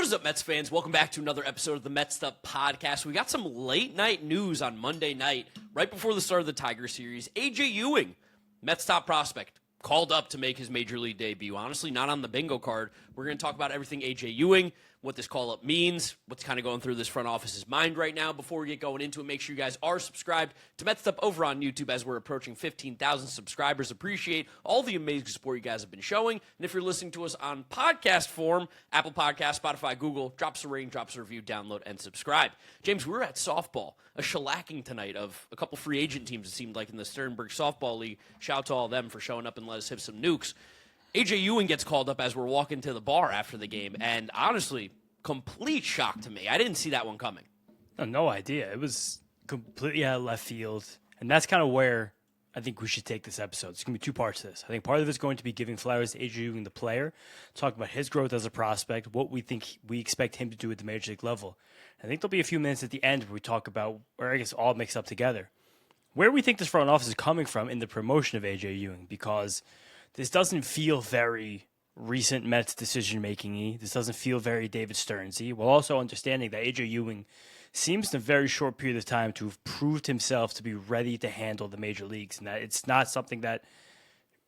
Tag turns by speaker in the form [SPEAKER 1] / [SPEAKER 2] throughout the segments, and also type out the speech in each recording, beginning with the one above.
[SPEAKER 1] What is up, Mets fans? Welcome back to another episode of the Mets'd podcast. We got some late night news on Monday night, right before the start of the Tiger series. AJ Ewing, Mets top prospect, called up to make his major league debut. Honestly, not on the bingo card. We're going to talk about everything AJ Ewing, what this call-up means, what's kind of going through this front office's mind right now. Before we get going into it, make sure you guys are subscribed to Mets'd over on YouTube as we're approaching 15,000 subscribers. Appreciate all the amazing support you guys have been showing. And if you're listening to us on podcast form, Apple Podcasts, Spotify, Google, drop us a rating, drop us a review, download, and subscribe. James, we were at softball, a shellacking tonight of a couple free agent teams, it seemed like, in the Sternberg Softball League. Shout out to all of them for showing up and let us hit some nukes. AJ Ewing gets called up as we're walking to the bar after the game, and honestly, complete shock to me. I didn't see that one coming.
[SPEAKER 2] No idea. It was completely out of left field, and that's kind of where I think we should take this episode. It's going to be two parts to this. I think part of it is going to be giving flowers to AJ Ewing, the player, talk about his growth as a prospect, what we think we expect him to do at the major league level. I think there'll be a few minutes at the end where we talk about, or I guess all mixed up together, where we think this front office is coming from in the promotion of AJ Ewing, because this doesn't feel very recent Mets decision-making-y. This doesn't feel very David Stearns-y, while also understanding that AJ Ewing seems in a very short period of time to have proved himself to be ready to handle the major leagues, and that it's not something that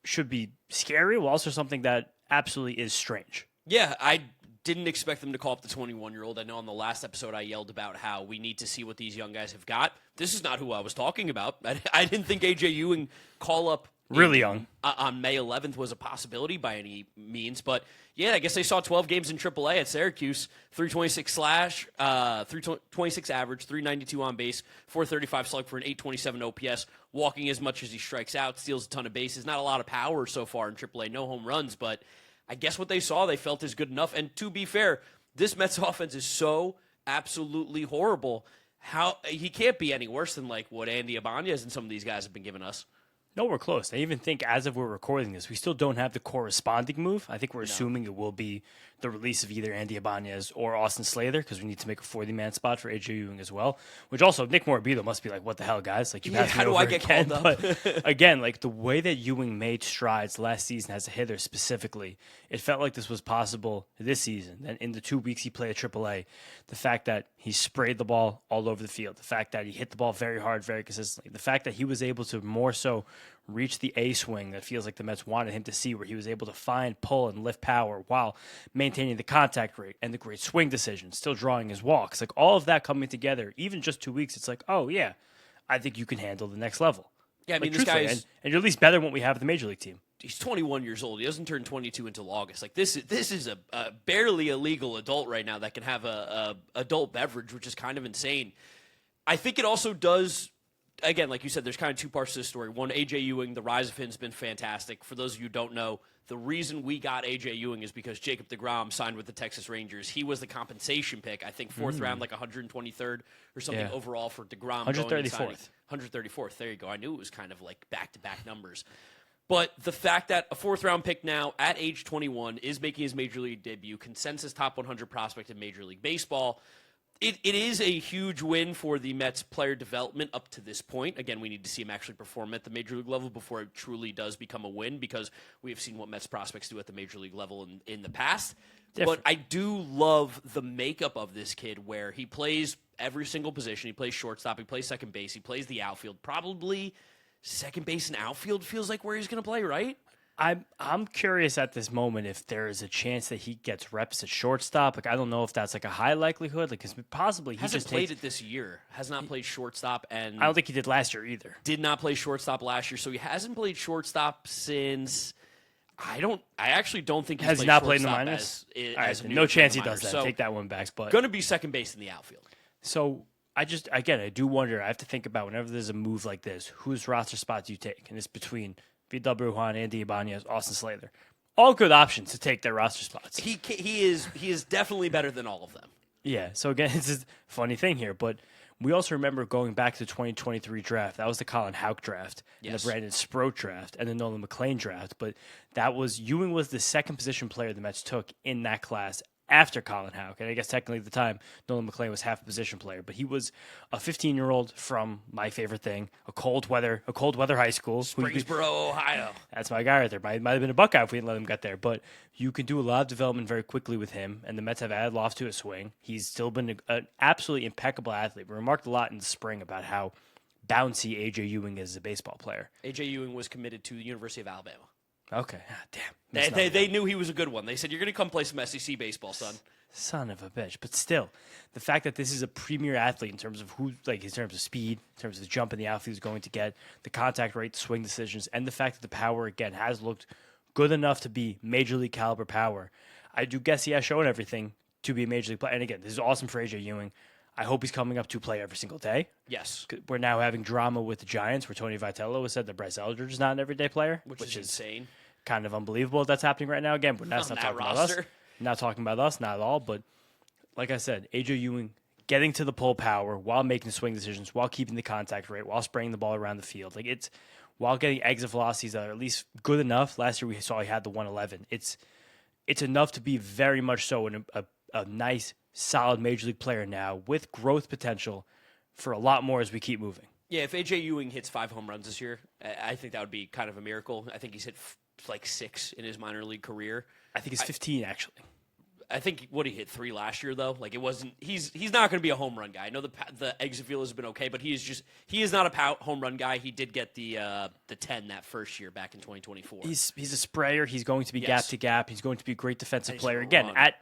[SPEAKER 2] should be scary, while also something that absolutely is strange.
[SPEAKER 1] Yeah, I didn't expect them to call up the 21-year-old. I know on the last episode I yelled about how we need to see what these young guys have got. This is not who I was talking about. I didn't think AJ Ewing call up
[SPEAKER 2] really young
[SPEAKER 1] on May 11th was a possibility by any means, but yeah, I guess they saw 12 games in AAA at Syracuse, 326 slash, 326 average, 392 on base, 435 slug for an 827 OPS, walking as much as he strikes out, steals a ton of bases. Not a lot of power so far in AAA, no home runs, but I guess what they saw they felt is good enough. And to be fair, this Mets offense is so absolutely horrible. How he can't be any worse than like what Andy Ibanez and some of these guys have been giving us.
[SPEAKER 2] Nowhere close. I even think as of we're recording this, we still don't have the corresponding move. I think we're assuming it will be the release of either Andy Ibanez or Austin Slater, because we need to make a 40-man spot for AJ Ewing as well. Which also, Nick Morabito must be like, what the hell, guys? Like, you passed me over
[SPEAKER 1] how do I get
[SPEAKER 2] again.
[SPEAKER 1] called up?
[SPEAKER 2] But again, like the way that Ewing made strides last season as a hitter specifically, it felt like this was possible this season. And in the 2 weeks he played at AAA, the fact that he sprayed the ball all over the field, the fact that he hit the ball very hard, very consistently, the fact that he was able to more so reach the A swing that feels like the Mets wanted him to see, where he was able to find, pull, and lift power while maintaining the contact rate and the great swing decision, still drawing his walks. Like all of that coming together, even just 2 weeks, it's like, oh yeah, I think you can handle the next level.
[SPEAKER 1] Yeah, I mean,
[SPEAKER 2] like,
[SPEAKER 1] this guy is...
[SPEAKER 2] And you're at least better than what we have at the Major League team.
[SPEAKER 1] He's 21 years old. He doesn't turn 22 until August. Like this is a barely a legal adult right now that can have a adult beverage, which is kind of insane. I think it also does... Again, like you said, there's kind of two parts to this story. One, AJ Ewing, the rise of him has been fantastic. For those of you who don't know, the reason we got AJ Ewing is because Jacob deGrom signed with the Texas Rangers. He was the compensation pick, I think fourth round, like 123rd or something overall for deGrom.
[SPEAKER 2] 134th.
[SPEAKER 1] 134th, there you go. I knew it was kind of like back-to-back numbers. But the fact that a fourth-round pick now at age 21 is making his Major League debut, consensus top 100 prospect in Major League Baseball, It is a huge win for the Mets player development up to this point. Again, we need to see him actually perform at the Major League level before it truly does become a win, because we have seen what Mets prospects do at the Major League level in the past. Different. But I do love the makeup of this kid, where he plays every single position. He plays shortstop, he plays second base, he plays the outfield. Probably second base and outfield feels like where he's going to play, right?
[SPEAKER 2] I'm curious at this moment if there is a chance that he gets reps at shortstop. Like, I don't know if that's like a high likelihood. Like, because possibly he
[SPEAKER 1] hasn't
[SPEAKER 2] just
[SPEAKER 1] played it this year. Has not played shortstop, and
[SPEAKER 2] I don't think he did last year either.
[SPEAKER 1] Did not play shortstop last year, so he hasn't played shortstop since. I actually don't think
[SPEAKER 2] has
[SPEAKER 1] played
[SPEAKER 2] he not played in the
[SPEAKER 1] shortstop
[SPEAKER 2] minors.
[SPEAKER 1] as
[SPEAKER 2] No chance he does that.
[SPEAKER 1] So
[SPEAKER 2] take that one back. But
[SPEAKER 1] going to be second base in the outfield.
[SPEAKER 2] So I do wonder. I have to think about whenever there's a move like this, whose roster spot do you take? And it's between Vidal Brujan, Andy Ibanez, Austin Slater. All good options to take their roster spots.
[SPEAKER 1] He is definitely better than all of them.
[SPEAKER 2] Yeah, so again, it's a funny thing here, but we also remember going back to the 2023 draft. That was the Colin Houck draft, and the Brandon Sproat draft, and the Nolan McLean draft. But that was Ewing was the second position player the Mets took in that class after Colin Houck. And I guess technically at the time, Nolan McClain was half a position player, but he was a 15-year-old from my favorite thing, a cold weather high school.
[SPEAKER 1] Springboro, Ohio.
[SPEAKER 2] That's my guy right there. Might have been a Buckeye if we didn't let him get there. But you can do a lot of development very quickly with him, and the Mets have added loft to his swing. He's still been an absolutely impeccable athlete. We remarked a lot in the spring about how bouncy AJ Ewing is as a baseball player.
[SPEAKER 1] AJ Ewing was committed to the University of Alabama.
[SPEAKER 2] Okay. Damn.
[SPEAKER 1] They knew he was a good one. They said, you're going to come play some SEC baseball, son.
[SPEAKER 2] Son of a bitch. But still, the fact that this is a premier athlete in terms of in terms of speed, in terms of the jump in the outfield he's going to get, the contact rate, the swing decisions, and the fact that the power, again, has looked good enough to be major league caliber power. I do guess he has shown everything to be a major league player. And again, this is awesome for AJ Ewing. I hope he's coming up to play every single day.
[SPEAKER 1] Yes.
[SPEAKER 2] We're now having drama with the Giants where Tony Vitello has said that Bryce Elder is not an everyday player,
[SPEAKER 1] which is insane.
[SPEAKER 2] Kind of unbelievable that's happening right now. Again, but that's not talking about us. Not talking about us, not at all. But like I said, AJ Ewing getting to the pull power while making swing decisions, while keeping the contact rate, while spraying the ball around the field. Like it's while getting exit velocities that are at least good enough. Last year we saw he had the 111. It's enough to be very much so a nice, solid major league player now with growth potential for a lot more as we keep moving.
[SPEAKER 1] Yeah, if AJ Ewing hits 5 home runs this year, I think that would be kind of a miracle. I think he's hit like 6 in his minor league career.
[SPEAKER 2] I think it's 15 actually.
[SPEAKER 1] I think he hit 3 last year though. Like it wasn't. He's not going to be a home run guy. I know the exit field has been okay, but he is not a home run guy. He did get the 10 that first year back in 2024.
[SPEAKER 2] He's a sprayer. He's going to be gap to gap. He's going to be a great defensive player again
[SPEAKER 1] run.
[SPEAKER 2] at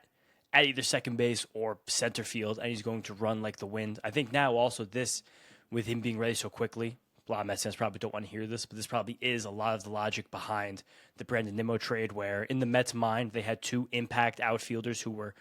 [SPEAKER 2] either second base or center field, and he's going to run like the wind. I think now also this with him being ready so quickly. A lot of Mets fans probably don't want to hear this, but this probably is a lot of the logic behind the Brandon Nimmo trade where in the Mets' mind, they had 2 impact outfielders who were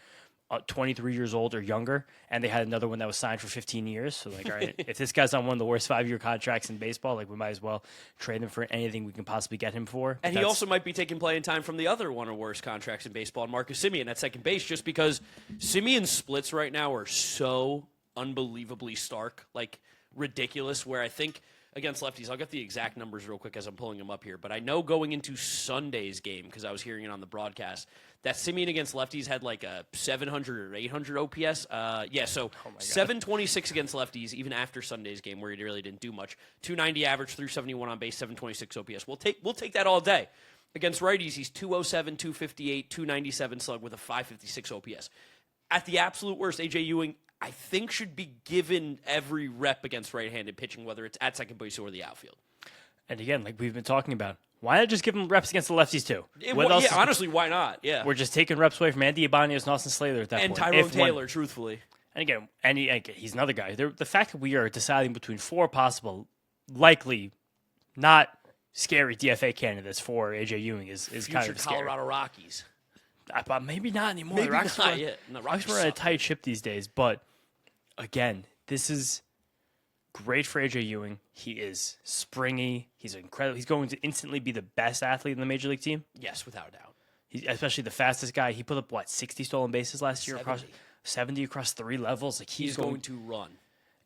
[SPEAKER 2] 23 years old or younger, and they had another one that was signed for 15 years. So, like, all right, if this guy's on one of the worst 5-year contracts in baseball, like, we might as well trade him for anything we can possibly get him for.
[SPEAKER 1] And he also might be taking playing time from the other one of the worst contracts in baseball, Marcus Semien at second base, just because Semien's splits right now are so unbelievably stark, like, ridiculous, where I think – against lefties, I'll get the exact numbers real quick as I'm pulling them up here, but I know going into Sunday's game, because I was hearing it on the broadcast, that Semien against lefties had like a 700 or 800 OPS. 726 against lefties, even after Sunday's game, where he really didn't do much. 290 average, 371 on base, 726 OPS. We'll take that all day. Against righties, he's 207, 258, 297 slug with a 556 OPS. At the absolute worst, AJ Ewing, I think, should be given every rep against right-handed pitching, whether it's at second base or the outfield.
[SPEAKER 2] And again, like we've been talking about, why not just give him reps against the lefties too?
[SPEAKER 1] Honestly, why not? Yeah,
[SPEAKER 2] we're just taking reps away from Andy Ibanez and Austin Slater at that
[SPEAKER 1] point.
[SPEAKER 2] And
[SPEAKER 1] Tyrone Taylor, truthfully.
[SPEAKER 2] And again, he's another guy. The fact that we are deciding between 4 possible, likely not scary DFA candidates for AJ Ewing is kind of scary.
[SPEAKER 1] Colorado Rockies.
[SPEAKER 2] Maybe not anymore.
[SPEAKER 1] Maybe
[SPEAKER 2] the Rockies
[SPEAKER 1] not yet.
[SPEAKER 2] The Rockies were on a tight ship these days, but again, this is great for AJ Ewing. He is springy. He's incredible. He's going to instantly be the best athlete in the major league team.
[SPEAKER 1] Yes, without a doubt.
[SPEAKER 2] He's especially the fastest guy. He put up 60 stolen bases last year, 70 across 3 levels. Like he's
[SPEAKER 1] going to run.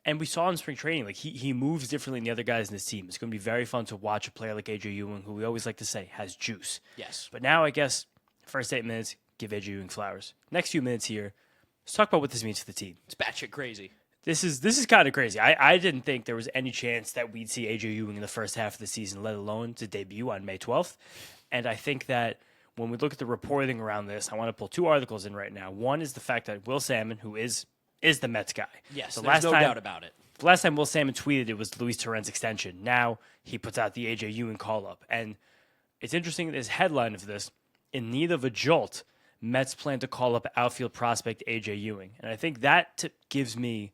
[SPEAKER 2] And we saw in spring training, like he moves differently than the other guys in this team. It's going to be very fun to watch a player like AJ Ewing, who we always like to say has juice.
[SPEAKER 1] Yes.
[SPEAKER 2] But now I guess first 8 minutes, give AJ Ewing flowers. Next few minutes here, let's talk about what this means for the team.
[SPEAKER 1] It's batshit crazy.
[SPEAKER 2] This is kind of crazy. I didn't think there was any chance that we'd see AJ Ewing in the first half of the season, let alone to debut on May 12th. And I think that when we look at the reporting around this, I want to pull 2 articles in right now. One is the fact that Will Salmon, who is the Mets guy.
[SPEAKER 1] Yes, there's no doubt about it.
[SPEAKER 2] The last time Will Salmon tweeted, it was Luis Torrens' extension. Now he puts out the AJ Ewing call-up. And it's interesting, this headline of this, in need of a jolt, Mets plan to call up outfield prospect AJ Ewing. And I think that gives me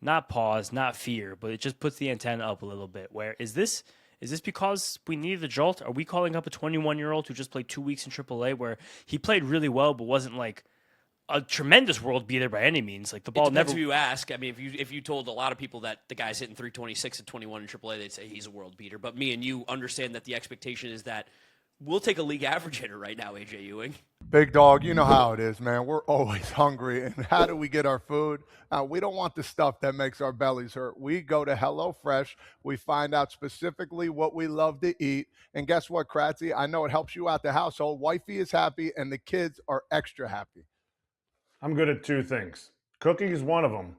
[SPEAKER 2] not pause, not fear, but it just puts the antenna up a little bit. Where is this because we needed a jolt? Are we calling up a 21-year-old who just played 2 weeks in AAA where he played really well but wasn't like a tremendous world beater by any means? Like the ball never.
[SPEAKER 1] If you ask, I mean, if you told a lot of people that the guy's hitting 326 at 21 in AAA, they'd say he's a world beater. But me and you understand that the expectation is that we'll take a league average hitter right now, AJ Ewing.
[SPEAKER 3] Big dog, you know how it is, man. We're always hungry. And how do we get our food? We don't want the stuff that makes our bellies hurt. We go to HelloFresh. We find out specifically what we love to eat. And guess what, Kratzy? I know it helps you out the household. Wifey is happy, and the kids are extra happy.
[SPEAKER 4] I'm good at two things. Cooking is one of them,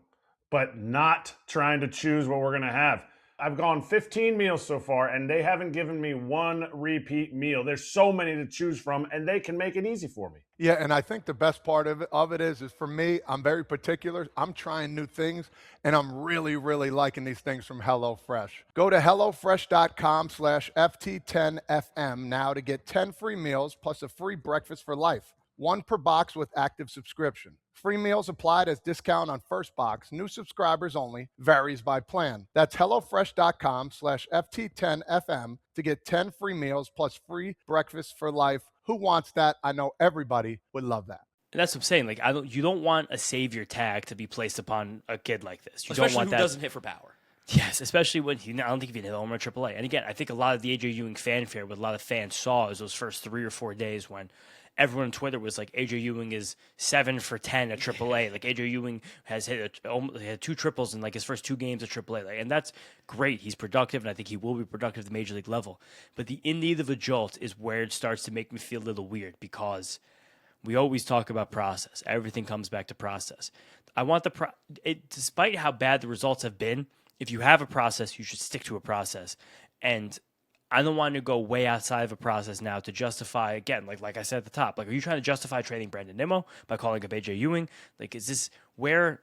[SPEAKER 4] but not trying to choose what we're going to have. I've gone 15 meals so far, and they haven't given me one repeat meal. There's so many to choose from, and they can make it easy for me.
[SPEAKER 3] Yeah, and I think the best part of it is for me, I'm very particular. I'm trying new things, and I'm really, really liking these things from HelloFresh. Go to HelloFresh.com/FT10FM now to get 10 free meals plus a free breakfast for life. One per box with active subscription. Free meals applied as discount on first box. New subscribers only. Varies by plan. That's HelloFresh.com/FT10FM to get 10 free meals plus free breakfast for life. Who wants that? I know everybody would love that.
[SPEAKER 2] And that's what I'm saying. Like, you don't want a savior tag to be placed upon a kid like this. You
[SPEAKER 1] Especially
[SPEAKER 2] don't want
[SPEAKER 1] who
[SPEAKER 2] that.
[SPEAKER 1] doesn't hit for power.
[SPEAKER 2] Yes, especially when I don't think he hit home run AAA. And again, I think a lot of the AJ Ewing fanfare, what a lot of fans saw, is those first 3 or 4 days when everyone on Twitter was like, AJ Ewing is 7 for 10 at AAA. Like, AJ Ewing has had 2 triples in like his first 2 games at AAA. Like, and that's great. He's productive, and I think he will be productive at the major league level. But the in need of a jolt is where it starts to make me feel a little weird, because we always talk about process. Everything comes back to process. I want despite how bad the results have been, if you have a process, you should stick to a process. And I don't want to go way outside of a process now to justify, again, like I said at the top, like, are you trying to justify trading Brandon Nimmo by calling up AJ Ewing? Like, is this where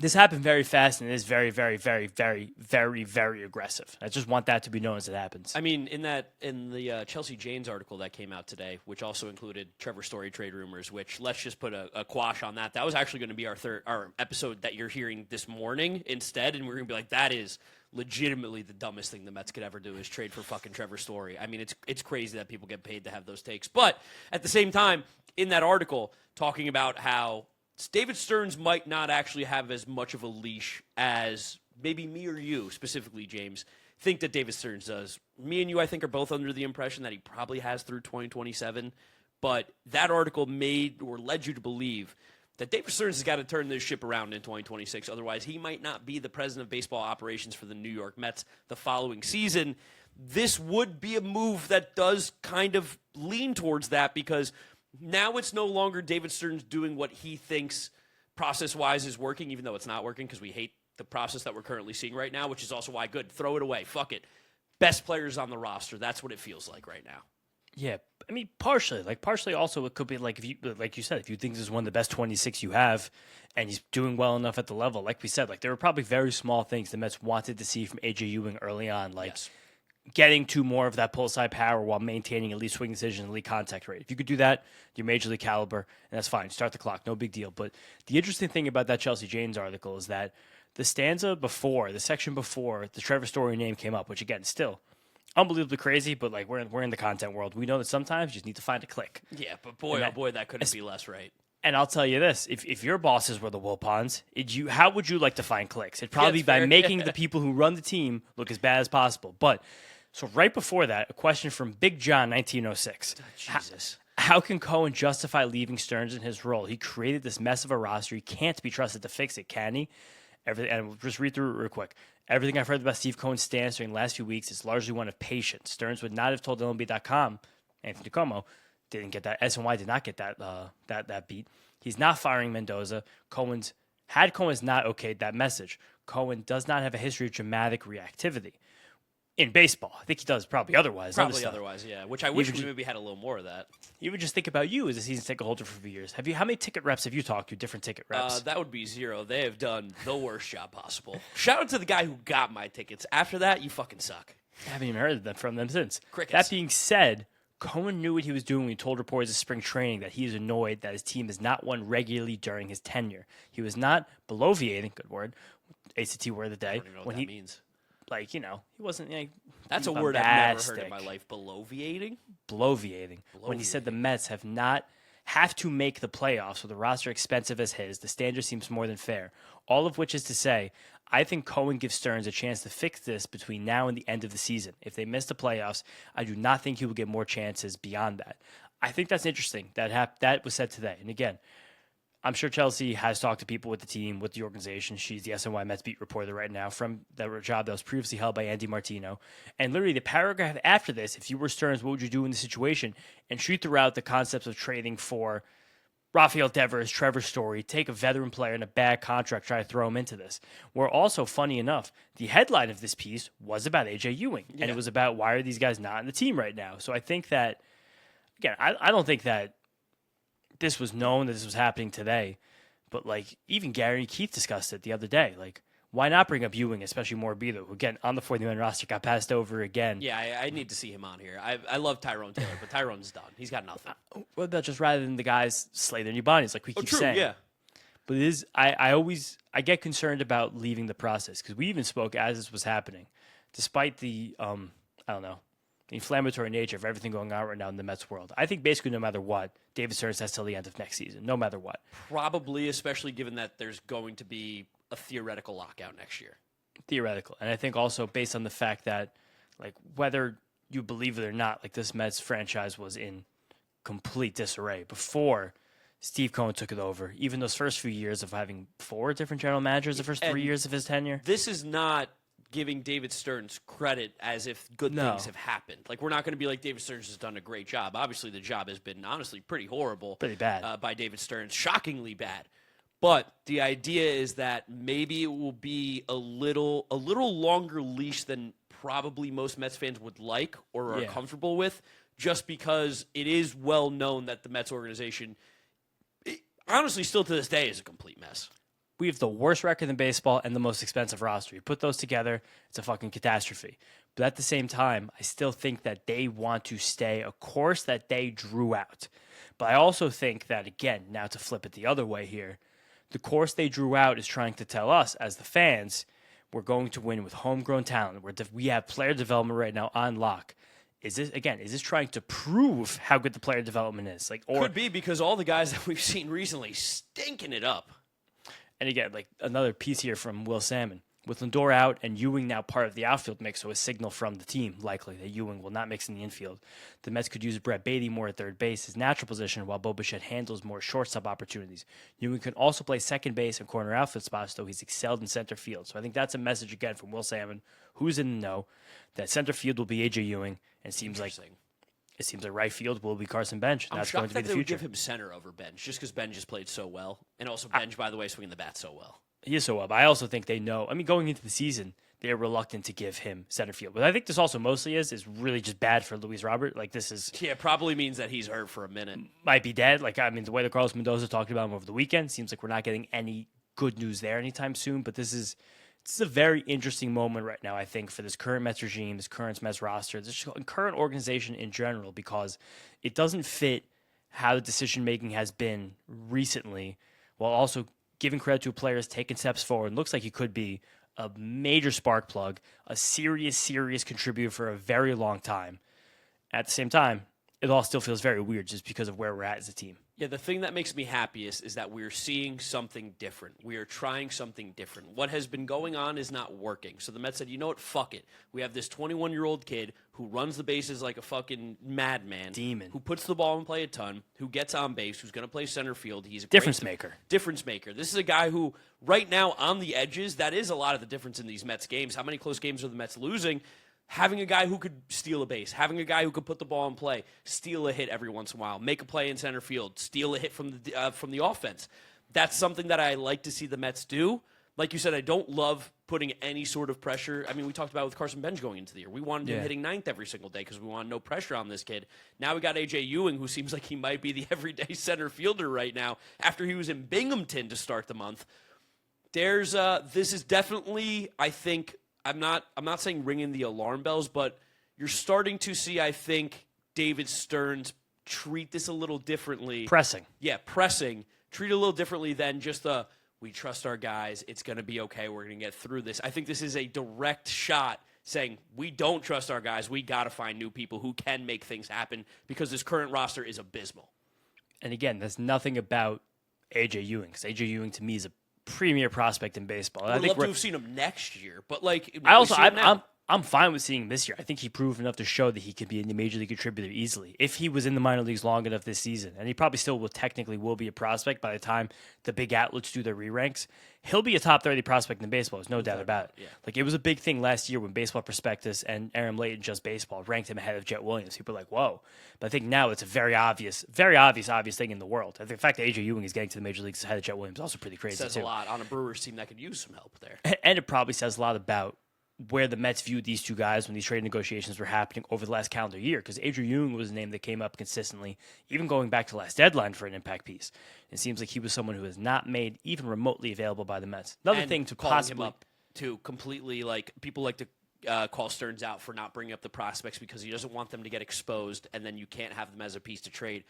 [SPEAKER 2] this happened very fast, and it is very, very, very, very, very, very aggressive. I just want that to be known as it happens.
[SPEAKER 1] I mean, in the Chelsea Janes article that came out today, which also included Trevor Story trade rumors, which let's just put a quash on that. That was actually going to be our episode that you're hearing this morning instead, and we're going to be like, that is legitimately the dumbest thing the Mets could ever do is trade for fucking Trevor Story. I mean, it's crazy that people get paid to have those takes. But at the same time, in that article, talking about how David Stearns might not actually have as much of a leash as maybe me or you, specifically, James, think that David Stearns does. Me and you, I think, are both under the impression that he probably has through 2027. But that article made or led you to believe that David Stearns has got to turn this ship around in 2026. Otherwise, he might not be the president of baseball operations for the New York Mets the following season. This would be a move that does kind of lean towards that, because now it's no longer David Stearns doing what he thinks process-wise is working, even though it's not working, because we hate the process that we're currently seeing right now, which is also why, good, throw it away, fuck it. Best players on the roster, that's what it feels like right now.
[SPEAKER 2] Yeah, I mean, partially also it could be like, if you, like you said, if you think this is one of the best 26 you have, and he's doing well enough at the level, like we said, like there were probably very small things the Mets wanted to see from AJ Ewing early on, like
[SPEAKER 1] Yes.
[SPEAKER 2] getting to more of that pull side power while maintaining at least swing decision and elite contact rate. If you could do that, you're major league caliber, and that's fine. Start the clock, no big deal. But the interesting thing about that Chelsea Janes article is that the section before the Trevor Story name came up, which again, still unbelievably crazy, but like we're in the content world. We know that sometimes you just need to find a click.
[SPEAKER 1] Yeah, but boy, oh boy, that couldn't be less right.
[SPEAKER 2] And I'll tell you this, if your bosses were the Wilpons, how would you like to find clicks? It'd probably be
[SPEAKER 1] it's
[SPEAKER 2] by
[SPEAKER 1] fair.
[SPEAKER 2] making the people who run the team look as bad as possible. But so right before that, a question from Big John 1906.
[SPEAKER 1] Jesus.
[SPEAKER 2] How can Cohen justify leaving Stearns in his role? He created this mess of a roster. He can't be trusted to fix it, can he? And we'll just read through it real quick. Everything I've heard about Steve Cohen's stance during the last few weeks is largely one of patience. Stearns would not have told MLB.com, Anthony DiComo, didn't get that. SNY did not get that beat. He's not firing Mendoza. Cohen's not okayed that message. Cohen does not have a history of dramatic reactivity in baseball. I think he does probably otherwise.
[SPEAKER 1] Probably otherwise, yeah. Which I wish we maybe had a little more of that.
[SPEAKER 2] You would just think about you as a season ticket holder for a few years. How many ticket reps have you talked to? Different ticket reps?
[SPEAKER 1] That would be 0. They have done the worst job possible. Shout out to the guy who got my tickets. After that, you fucking suck.
[SPEAKER 2] I haven't even heard from them since.
[SPEAKER 1] Crickets.
[SPEAKER 2] That being said, Cohen knew what he was doing when he told reporters at spring training that he is annoyed that his team has not won regularly during his tenure. He was not bloviating, good word, ACT word of the day.
[SPEAKER 1] I don't even know what that means.
[SPEAKER 2] Like, he wasn't like...
[SPEAKER 1] That's a word I've never heard in my life. Bloviating?
[SPEAKER 2] Bloviating. When he said the Mets have to make the playoffs with a roster expensive as his, the standard seems more than fair. All of which is to say, I think Cohen gives Stearns a chance to fix this between now and the end of the season. If they miss the playoffs, I do not think he will get more chances beyond that. I think that's interesting. That was said today. And again, I'm sure Chelsea has talked to people with the team, with the organization. She's the SNY Mets beat reporter right now from the job that was previously held by Andy Martino. And literally the paragraph after this, if you were Stearns, what would you do in the situation? And she threw out the concepts of trading for Rafael Devers, Trevor Story, take a veteran player in a bad contract, try to throw him into this. Where also, funny enough, the headline of this piece was about AJ Ewing, and it was about why are these guys not in the team right now. So I think that, again, I don't think that this was known that this was happening today, but like even Gary and Keith discussed it the other day. Like, why not bring up Ewing, especially Morbido, who again on the 40-man roster got passed over again?
[SPEAKER 1] Yeah, I need to see him on here. I love Tyrone Taylor, but Tyrone's done. He's got nothing.
[SPEAKER 2] What about just rather than the guys slay their new bodies, like we keep saying?
[SPEAKER 1] Yeah.
[SPEAKER 2] But it is, I get concerned about leaving the process because we even spoke as this was happening, despite the I don't know, the inflammatory nature of everything going on right now in the Mets world. I think basically no matter what, David Stearns has till the end of next season, no matter what.
[SPEAKER 1] Probably, especially given that there's going to be a theoretical lockout next year.
[SPEAKER 2] Theoretical. And I think also based on the fact that, like, whether you believe it or not, like, this Mets franchise was in complete disarray before Steve Cohen took it over. Even those first few years of having 4 different general managers, the first 3 years of his tenure.
[SPEAKER 1] This is not giving David Stearns credit as if good things have happened. Like, we're not going to be like David Stearns has done a great job. Obviously, the job has been honestly pretty horrible.
[SPEAKER 2] Pretty bad.
[SPEAKER 1] By David Stearns. Shockingly bad. But the idea is that maybe it will be a little longer leash than probably most Mets fans would like or are comfortable with, just because it is well known that the Mets organization, honestly, still to this day, is a complete mess.
[SPEAKER 2] We have the worst record in baseball and the most expensive roster. You put those together, it's a fucking catastrophe. But at the same time, I still think that they want to stay a course that they drew out. But I also think that, again, now to flip it the other way here, the course they drew out is trying to tell us, as the fans, we're going to win with homegrown talent. We have player development right now on lock. Is this trying to prove how good the player development is?
[SPEAKER 1] Could be, because all the guys that we've seen recently stinking it up.
[SPEAKER 2] And again, like another piece here from Will Salmon. With Lindor out and Ewing now part of the outfield mix, so a signal from the team, likely, that Ewing will not mix in the infield. The Mets could use Brett Beatty more at third base, his natural position, while Bo Bichette handles more shortstop opportunities. Ewing can also play second base and corner outfield spots, though he's excelled in center field. So I think that's a message, again, from Will Salmon, who's in the know, that center field will be AJ Ewing, and it seems like right field will be Carson Bench.
[SPEAKER 1] I'm
[SPEAKER 2] that's
[SPEAKER 1] shocked
[SPEAKER 2] going to be
[SPEAKER 1] that
[SPEAKER 2] the
[SPEAKER 1] they would
[SPEAKER 2] future.
[SPEAKER 1] give him center over Bench, just because Bench just played so well. And also Bench, by the way, swinging the bat so well.
[SPEAKER 2] He is so well, but I also think they know. I mean, going into the season, they're reluctant to give him center field. But I think this also mostly is really just bad for Luis Robert. Like, this is...
[SPEAKER 1] Yeah, probably means that he's hurt for a minute.
[SPEAKER 2] Might be dead. Like, I mean, the way that Carlos Mendoza talked about him over the weekend, seems like we're not getting any good news there anytime soon. But this is a very interesting moment right now, I think, for this current Mets regime, this current Mets roster, this current organization in general, because it doesn't fit how the decision-making has been recently, while also giving credit to players taking steps forward. Looks like he could be a major spark plug, a serious contributor for a very long time. At the same time, it all still feels very weird just because of where we're at as a team.
[SPEAKER 1] Yeah, the thing that makes me happiest is that we're seeing something different. We are trying something different. What has been going on is not working. So the Mets said, you know what, fuck it. We have this 21-year-old kid who runs the bases like a fucking madman.
[SPEAKER 2] Demon.
[SPEAKER 1] Who puts the ball in play a ton, who gets on base, who's going to play center field. He's a
[SPEAKER 2] Difference maker.
[SPEAKER 1] Difference maker. This is a guy who, right now, on the edges, that is a lot of the difference in these Mets games. How many close games are the Mets losing? Having a guy who could steal a base, having a guy who could put the ball in play, steal a hit every once in a while, make a play in center field, steal a hit from the offense. That's something that I like to see the Mets do. Like you said, I don't love putting any sort of pressure. I mean, we talked about with Carson Bench going into the year. We wanted him hitting ninth every single day because we wanted no pressure on this kid. Now we got AJ Ewing, who seems like he might be the everyday center fielder right now after he was in Binghamton to start the month. This is definitely, I think, I'm not saying ringing the alarm bells, but you're starting to see, I think, David Stearns treat this a little differently.
[SPEAKER 2] Pressing.
[SPEAKER 1] Yeah, pressing. Treat it a little differently than just we trust our guys, it's going to be okay, we're going to get through this. I think this is a direct shot saying we don't trust our guys, we got to find new people who can make things happen because this current roster is abysmal.
[SPEAKER 2] And again, there's nothing about AJ Ewing, because AJ Ewing to me is a premier prospect in baseball.
[SPEAKER 1] I'd love to have seen him next year, but like
[SPEAKER 2] I'm I'm fine with seeing him this year. I think he proved enough to show that he could be a major league contributor easily. If he was in the minor leagues long enough this season, and he probably still will be a prospect by the time the big outlets do their re-ranks, he'll be a top 30 prospect in baseball. There's no doubt about it.
[SPEAKER 1] Yeah.
[SPEAKER 2] Like, it was a big thing last year when Baseball Prospectus and Aaron Layton Just Baseball ranked him ahead of Jet Williams. People were like, whoa. But I think now it's a very obvious thing in the world. And the fact that AJ Ewing is getting to the major leagues ahead of Jet Williams is also pretty crazy,
[SPEAKER 1] Says
[SPEAKER 2] too.
[SPEAKER 1] a lot on a Brewers team that could use some help there.
[SPEAKER 2] And it probably says a lot about where the Mets viewed these two guys when these trade negotiations were happening over the last calendar year, because AJ Ewing was a name that came up consistently, even going back to last deadline for an impact piece. It seems like he was someone who was not made even remotely available by the Mets. Another thing to
[SPEAKER 1] calling
[SPEAKER 2] possibly
[SPEAKER 1] him up to completely, like, people like to call Stearns out for not bringing up the prospects because he doesn't want them to get exposed, and then you can't have them as a piece to trade.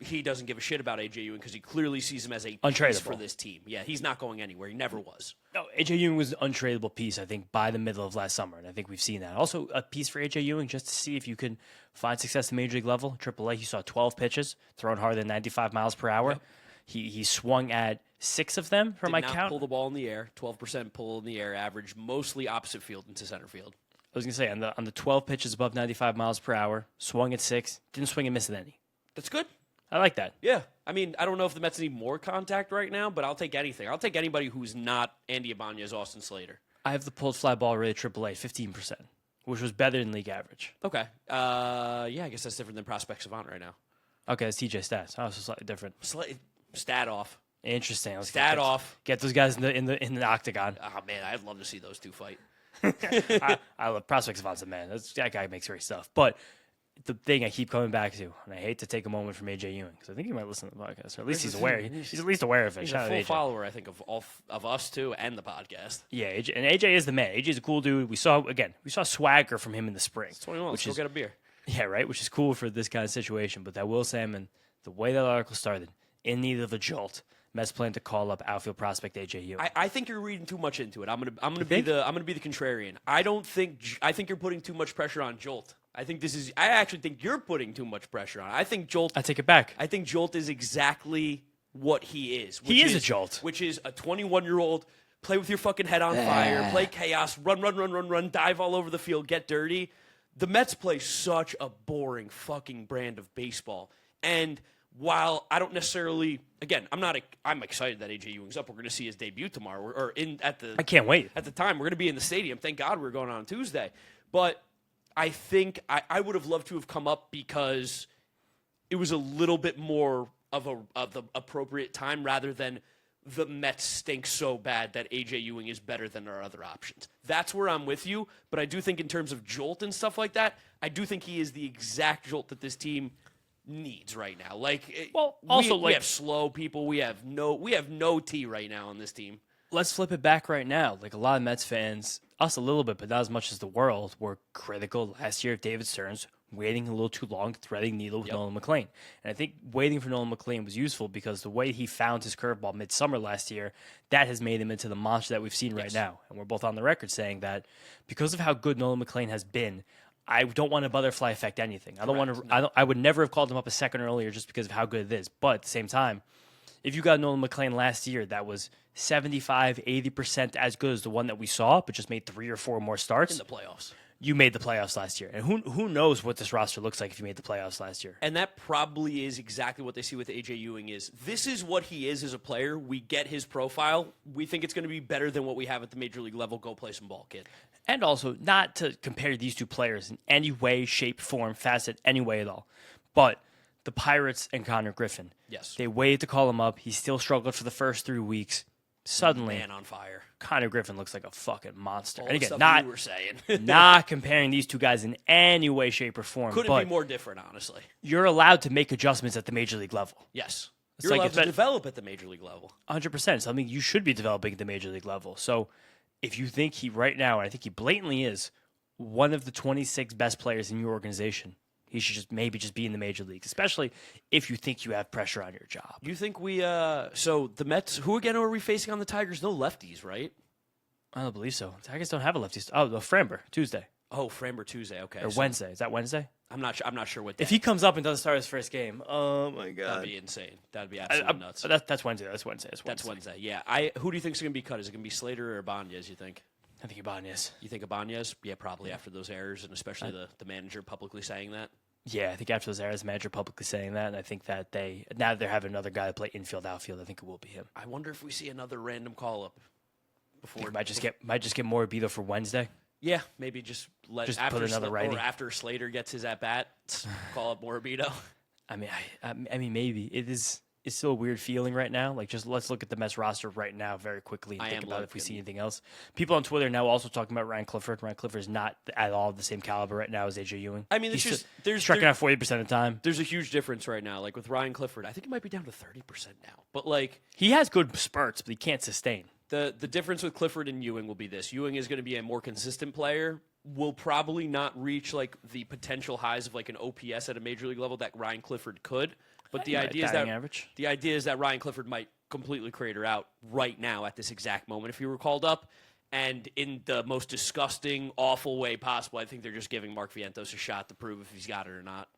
[SPEAKER 1] He doesn't give a shit about AJ Ewing because he clearly sees him as a piece for this team. Yeah, he's not going anywhere. He never was.
[SPEAKER 2] No, AJ Ewing was an untradeable piece, I think, by the middle of last summer, and I think we've seen that. Also, a piece for AJ Ewing just to see if you can find success at Major League level. AAA, he saw 12 pitches, thrown harder than 95 miles per hour. Yep. He swung at 6 of them from my count. Did not
[SPEAKER 1] pull the ball in the air, 12% pull in the air average, mostly opposite field into center field.
[SPEAKER 2] I was going to say, on the 12 pitches above 95 miles per hour, swung at 6, didn't swing and miss at any.
[SPEAKER 1] That's good.
[SPEAKER 2] I like that.
[SPEAKER 1] Yeah. I mean, I don't know if the Mets need more contact right now, but I'll take anything. I'll take anybody who's not Andy Ibanez, Austin Slater.
[SPEAKER 2] I have the pulled fly ball rate at AAA, 15%, which was better than league average.
[SPEAKER 1] Okay. Yeah, I guess that's different than Prospect Savant right now.
[SPEAKER 2] Okay, it's TJ Stats. Oh, so slightly different.
[SPEAKER 1] Stat off.
[SPEAKER 2] Interesting. Let's
[SPEAKER 1] Stat off.
[SPEAKER 2] Get those guys in the octagon.
[SPEAKER 1] Oh, man, I'd love to see those two fight.
[SPEAKER 2] I love Prospect Savant's a man. That guy makes great stuff. But the thing I keep coming back to, and I hate to take a moment from AJ Ewing, because I think he might listen to the podcast, or at least he's aware. He's at least aware of it.
[SPEAKER 1] He's a full follower, I think, of us too, and the podcast.
[SPEAKER 2] Yeah, AJ is the man. AJ's a cool dude. We saw swagger from him in the spring.
[SPEAKER 1] It's 21. Let's go get a beer.
[SPEAKER 2] Yeah, right. Which is cool for this kind of situation. But that Will Salmon, the way that article started, in need of a jolt, Mets plan to call up outfield prospect AJ Ewing.
[SPEAKER 1] I think you're reading too much into it. I'm gonna be the contrarian. I think you're putting too much pressure on Jolt. I actually think you're putting too much pressure on. I think Jolt.
[SPEAKER 2] I take it back.
[SPEAKER 1] I think Jolt is exactly what he is.
[SPEAKER 2] He is a Jolt,
[SPEAKER 1] which is a 21-year-old. Play with your fucking head on fire. Play chaos. Run. Dive all over the field. Get dirty. The Mets play such a boring fucking brand of baseball. And while I don't necessarily, again, I'm excited that AJ Ewing's up. We're going to see his debut tomorrow. I
[SPEAKER 2] can't wait.
[SPEAKER 1] At the time, we're going to be in the stadium. Thank God we're going on Tuesday. But I think I would have loved to have come up because it was a little bit more of the appropriate time rather than the Mets stink so bad that AJ Ewing is better than our other options. That's where I'm with you, but I do think in terms of jolt and stuff like that, I do think he is the exact jolt that this team needs right now. We have slow people. We have no T right now on this team.
[SPEAKER 2] Let's flip it back right now. Like, a lot of Mets fans, us a little bit, but not as much as the world, were critical last year of David Stearns waiting a little too long, threading needle with Nolan McLean. And I think waiting for Nolan McLean was useful because the way he found his curveball midsummer last year, that has made him into the monster that we've seen right now. And we're both on the record saying that because of how good Nolan McLean has been, I don't want to butterfly affect anything. I would never have called him up a second earlier just because of how good it is. But at the same time, if you got Nolan McLean last year, that was 75, 80% as good as the one that we saw, but just made 3 or 4 more starts.
[SPEAKER 1] In the playoffs.
[SPEAKER 2] You made the playoffs last year. And who knows what this roster looks like if you made the playoffs last year.
[SPEAKER 1] And that probably is exactly what they see with AJ Ewing is. This is what he is as a player. We get his profile. We think it's going to be better than what we have at the major league level. Go play some ball, kid.
[SPEAKER 2] And also, not to compare these two players in any way, shape, form, facet, any way at all. But the Pirates and Connor Griffin.
[SPEAKER 1] Yes.
[SPEAKER 2] They waited to call him up. He still struggled for the first 3 weeks. Suddenly,
[SPEAKER 1] man on fire.
[SPEAKER 2] Connor Griffin looks like a fucking monster.
[SPEAKER 1] All
[SPEAKER 2] and
[SPEAKER 1] the
[SPEAKER 2] again,
[SPEAKER 1] stuff you were saying.
[SPEAKER 2] not comparing these two guys in any way, shape, or form.
[SPEAKER 1] Couldn't be more different, honestly.
[SPEAKER 2] You're allowed to make adjustments at the major league level.
[SPEAKER 1] Yes. You're allowed to develop at the major league level.
[SPEAKER 2] 100%. Something you should be developing at the major league level. So if you think he right now, and I think he blatantly is, one of the 26 best players in your organization, he should just be in the major leagues, especially if you think you have pressure on your job.
[SPEAKER 1] You think so the Mets, who again are we facing on the Tigers? No lefties, right?
[SPEAKER 2] I don't believe so. Tigers don't have a lefty. Oh, the Framber, Tuesday.
[SPEAKER 1] Oh, Framber Tuesday, okay.
[SPEAKER 2] Or Wednesday. Is that Wednesday?
[SPEAKER 1] I'm not sure what day.
[SPEAKER 2] If he comes up and doesn't start his first game, oh my God.
[SPEAKER 1] That'd be insane. That'd be absolutely nuts.
[SPEAKER 2] That's Wednesday. That's Wednesday.
[SPEAKER 1] Yeah. Who do you think is going to be cut? Is it going to be Slater or Ibanez, you think?
[SPEAKER 2] I think Ibanez.
[SPEAKER 1] You think Ibanez? Yeah, probably after those errors, and especially the manager publicly saying that.
[SPEAKER 2] Yeah, I think after those errors, the manager publicly saying that, and I think that now that they're having another guy to play infield, outfield, I think it will be him.
[SPEAKER 1] I wonder if we see another random call up before.
[SPEAKER 2] Might just get Morabito for Wednesday.
[SPEAKER 1] Yeah, maybe just
[SPEAKER 2] Put another righty.
[SPEAKER 1] or after Slater gets his at bat, call up Morabito.
[SPEAKER 2] I mean, maybe it's still a weird feeling right now. Like, just let's look at the Mets roster right now very quickly and think about if we see anything else. People on Twitter are now also talking about Ryan Clifford. Ryan Clifford is not at all the same caliber right now as AJ Ewing.
[SPEAKER 1] I mean, there's
[SPEAKER 2] striking out 40% of the time.
[SPEAKER 1] There's a huge difference right now. Like with Ryan Clifford, I think it might be down to 30% now. But like
[SPEAKER 2] he has good spurts, but he can't sustain.
[SPEAKER 1] The difference with Clifford and Ewing will be this: Ewing is going to be a more consistent player. Will probably not reach like the potential highs of like an OPS at a major league level that Ryan Clifford could. But the idea is that Ryan Clifford might completely crater out right now at this exact moment if he were called up. And in the most disgusting, awful way possible, I think they're just giving Mark Vientos a shot to prove if he's got it or not.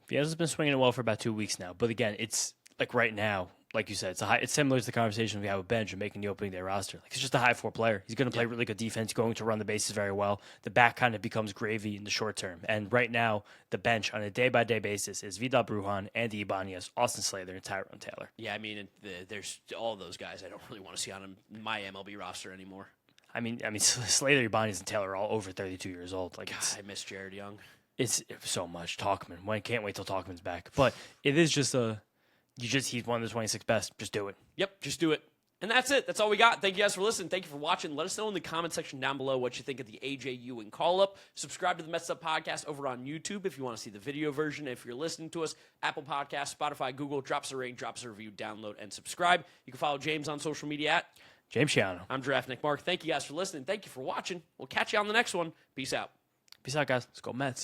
[SPEAKER 2] Vientos has been swinging it well for about 2 weeks now. But again, it's like right now, like you said, it's similar to the conversation we had with Benj and making the opening day roster. Like, he's just a high floor player. He's going to play really good defense, going to run the bases very well. The back kind of becomes gravy in the short term. And right now, the bench on a day-by-day basis is Vidal Brujan, Andy Ibanez, Austin Slater, and Tyrone Taylor.
[SPEAKER 1] Yeah, I mean, there's all those guys I don't really want to see on my MLB roster anymore.
[SPEAKER 2] I mean, Slater, Ibanez, and Taylor are all over 32 years old. Like,
[SPEAKER 1] God, I miss Jared Young.
[SPEAKER 2] It's so much. Talkman. I can't wait till Talkman's back. But it is just he's one of the 26 best. Just do it.
[SPEAKER 1] Yep, just do it. And that's it. That's all we got. Thank you guys for listening. Thank you for watching. Let us know in the comment section down below what you think of the AJ Ewing call-up. Subscribe to the Mets'd podcast over on YouTube if you want to see the video version. If you're listening to us, Apple Podcasts, Spotify, Google, drop us a rating, drop us a review, download, and subscribe. You can follow James on social media at
[SPEAKER 2] James Shiano.
[SPEAKER 1] I'm Draft Nick Mark. Thank you guys for listening. Thank you for watching. We'll catch you on the next one. Peace out.
[SPEAKER 2] Peace out, guys. Let's go Mets.